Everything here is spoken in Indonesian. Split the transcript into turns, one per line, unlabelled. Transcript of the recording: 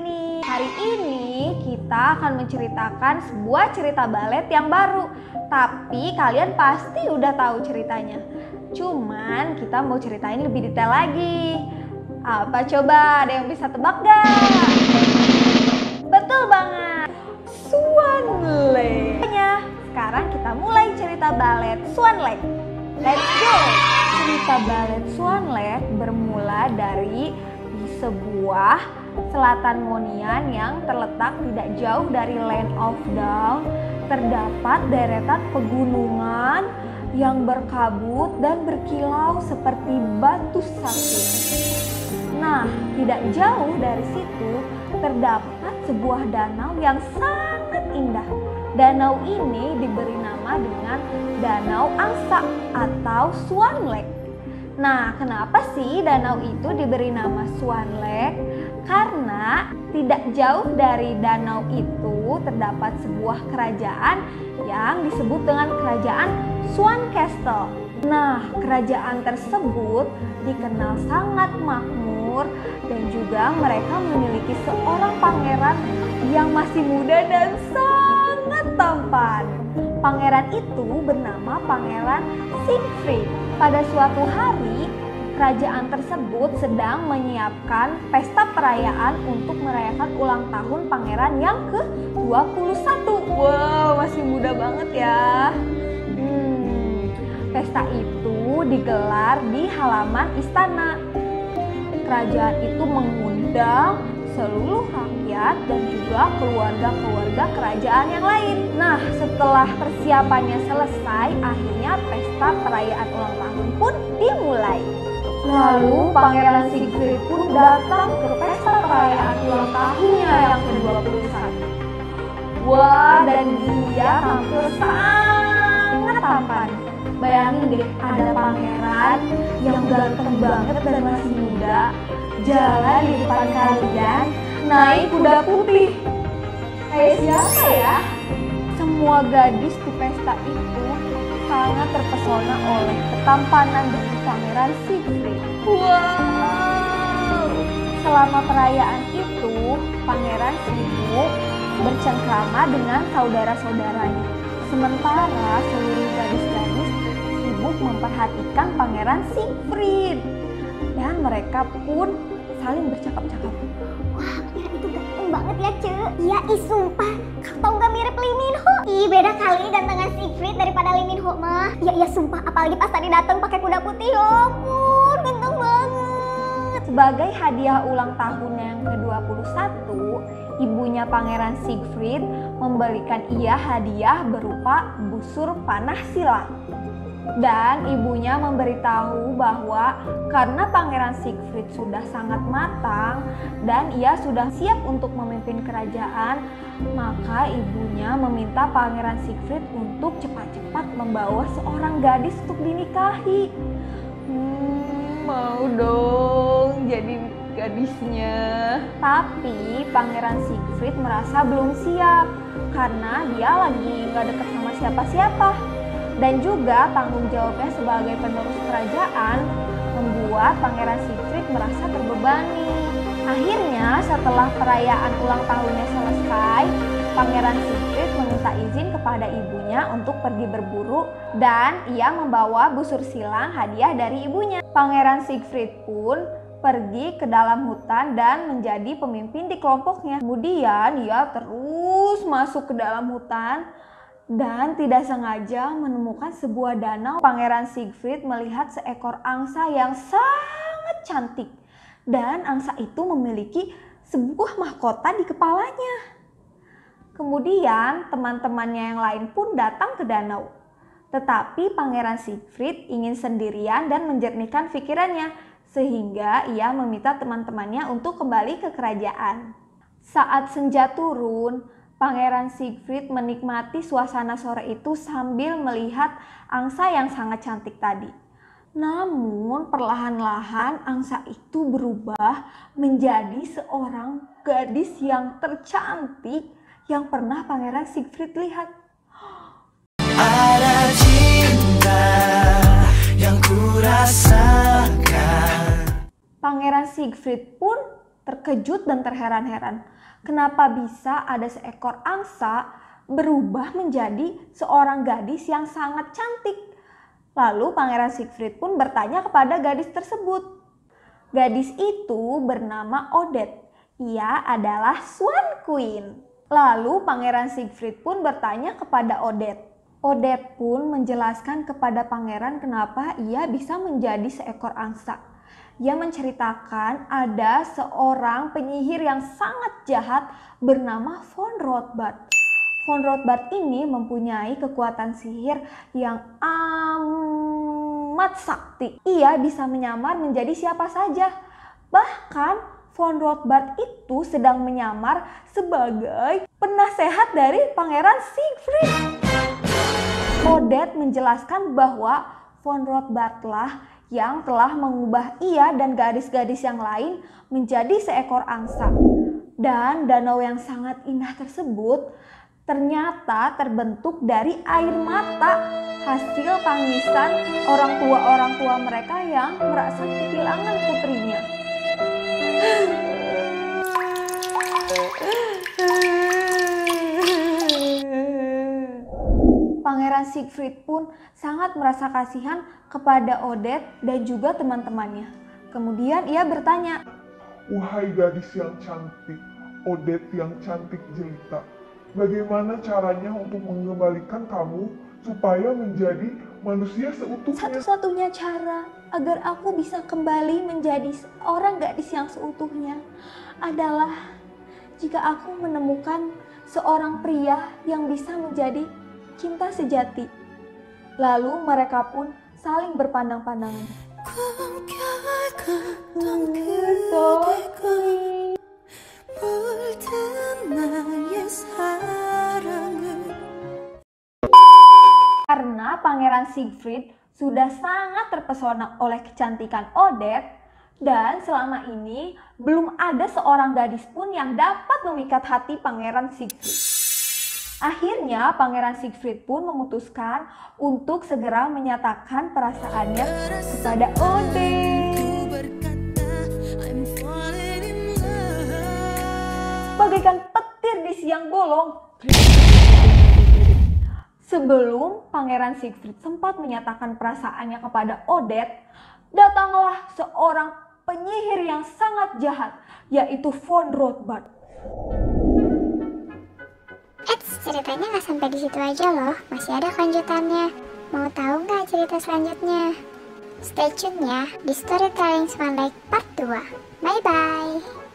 ini. Hari ini kita akan menceritakan sebuah cerita balet yang baru. Tapi kalian pasti udah tahu ceritanya. Cuman kita mau ceritain lebih detail lagi. Apa coba? Ada yang bisa tebak gak? Betul banget, Swan Lake. Sekarang kita mulai cerita balet Swan Lake. Let's go! Cerita balet Swan Lake bermula dari di sebuah selatan Monian yang terletak tidak jauh dari Land of Dawn. Terdapat deretan pegunungan yang berkabut dan berkilau seperti batu sakit. Nah, tidak jauh dari situ terdapat sebuah danau yang sangat indah. Danau ini diberi nama dengan Danau Angsa atau Swan Lake. Nah, kenapa sih danau itu diberi nama Swan Lake? Karena tidak jauh dari danau itu terdapat sebuah kerajaan yang disebut dengan Kerajaan Swan Castle. Nah, kerajaan tersebut dikenal sangat makmur dan juga mereka memiliki seorang pangeran yang masih muda dan sangat tampan. Pangeran itu bernama Pangeran Siegfried. Pada suatu hari, kerajaan tersebut sedang menyiapkan pesta perayaan untuk merayakan ulang tahun pangeran yang ke-21. Wow, masih muda banget ya. Pesta itu digelar di halaman istana. Kerajaan itu mengundang seluruh rakyat dan juga keluarga-keluarga kerajaan yang lain. Nah, setelah persiapannya selesai, akhirnya pesta perayaan ulang tahun pun dimulai. Lalu Pangeran Siegfried pun datang ke pesta perayaan ulang tahunnya yang ke-21. Wah, dan dia tampil sangat tampan. Bayangin deh, ada pangeran yang ganteng banget dan masih muda jalan di depan kalian naik kuda putih. Kayak siapa ya? Semua gadis di pesta itu sangat terpesona oleh ketampanan dari Pangeran Siegfried. Wow! Selama perayaan itu, Pangeran sibuk bercengkrama dengan saudara-saudaranya. Sementara seluruh gadis-gadis sibuk memperhatikan Pangeran Siegfried. Dan mereka pun saling bercakap-cakap.
Wah, pangeran itu ganteng banget ya, Ce. Iya, sumpah. Kau tau gak mirip Lee Min Ho? Ih, beda kali gantengan Siegfried daripada Lee Min Ho mah. Iya, sumpah. Apalagi pas tadi datang pakai kuda putih. Ya ampun, ganteng banget.
Sebagai hadiah ulang tahunnya yang ke-21, ibunya Pangeran Siegfried memberikan ia hadiah berupa busur panah silat. Dan ibunya memberitahu bahwa karena Pangeran Siegfried sudah sangat matang dan ia sudah siap untuk memimpin kerajaan, maka ibunya meminta Pangeran Siegfried untuk cepat-cepat membawa seorang gadis untuk dinikahi. Mau dong jadi gadisnya. Tapi Pangeran Siegfried merasa belum siap karena dia lagi gak deket sama siapa-siapa. Dan juga tanggung jawabnya sebagai penerus kerajaan membuat Pangeran Siegfried merasa terbebani. Akhirnya setelah perayaan ulang tahunnya selesai, Pangeran Siegfried meminta izin kepada ibunya untuk pergi berburu dan ia membawa busur silang hadiah dari ibunya. Pangeran Siegfried pun pergi ke dalam hutan dan menjadi pemimpin di kelompoknya. Kemudian ia terus masuk ke dalam hutan dan tidak sengaja menemukan sebuah danau. Pangeran Siegfried melihat seekor angsa yang sangat cantik. Dan angsa itu memiliki sebuah mahkota di kepalanya. Kemudian teman-temannya yang lain pun datang ke danau. Tetapi Pangeran Siegfried ingin sendirian dan menjernihkan pikirannya. Sehingga ia meminta teman-temannya untuk kembali ke kerajaan. Saat senja turun, Pangeran Siegfried menikmati suasana sore itu sambil melihat angsa yang sangat cantik tadi. Namun perlahan-lahan angsa itu berubah menjadi seorang gadis yang tercantik yang pernah Pangeran Siegfried lihat.
Ada cinta yang kurasakan.
Pangeran Siegfried pun terkejut dan terheran-heran. Kenapa bisa ada seekor angsa berubah menjadi seorang gadis yang sangat cantik? Lalu Pangeran Siegfried pun bertanya kepada gadis tersebut. Gadis itu bernama Odette. Ia adalah Swan Queen. Lalu Pangeran Siegfried pun bertanya kepada Odette. Odette pun menjelaskan kepada pangeran kenapa ia bisa menjadi seekor angsa. Ia menceritakan ada seorang penyihir yang sangat jahat bernama Von Rothbard. Von Rothbard ini mempunyai kekuatan sihir yang amat sakti. Ia bisa menyamar menjadi siapa saja. Bahkan Von Rothbard itu sedang menyamar sebagai penasehat dari Pangeran Siegfried. Odette menjelaskan bahwa Von Rothbard lah yang telah mengubah ia dan gadis-gadis yang lain menjadi seekor angsa. Dan danau yang sangat indah tersebut ternyata terbentuk dari air mata, hasil tangisan orang tua mereka yang merasa kehilangan putrinya. Pangeran Siegfried pun sangat merasa kasihan kepada Odette dan juga teman-temannya. Kemudian ia bertanya,
"Wahai gadis yang cantik, Odette yang cantik jelita, bagaimana caranya untuk mengembalikan kamu supaya menjadi manusia seutuhnya?"
Satu-satunya cara agar aku bisa kembali menjadi seorang gadis yang seutuhnya adalah jika aku menemukan seorang pria yang bisa menjadi cinta sejati. Lalu mereka pun saling berpandang-pandangan. Karena Pangeran Siegfried sudah sangat terpesona oleh kecantikan Odette, dan selama ini belum ada seorang gadis pun yang dapat memikat hati Pangeran Siegfried. Akhirnya Pangeran Siegfried pun memutuskan untuk segera menyatakan perasaannya kepada Odette. Bagaikan petir di siang bolong. Sebelum Pangeran Siegfried sempat menyatakan perasaannya kepada Odette, datanglah seorang penyihir yang sangat jahat, yaitu Von Rothbard.
Ceritanya nggak sampai di situ aja loh, masih ada kelanjutannya. Mau tahu nggak cerita selanjutnya? Stay tune ya di Storytelling Swan Lake Part 2. Bye bye.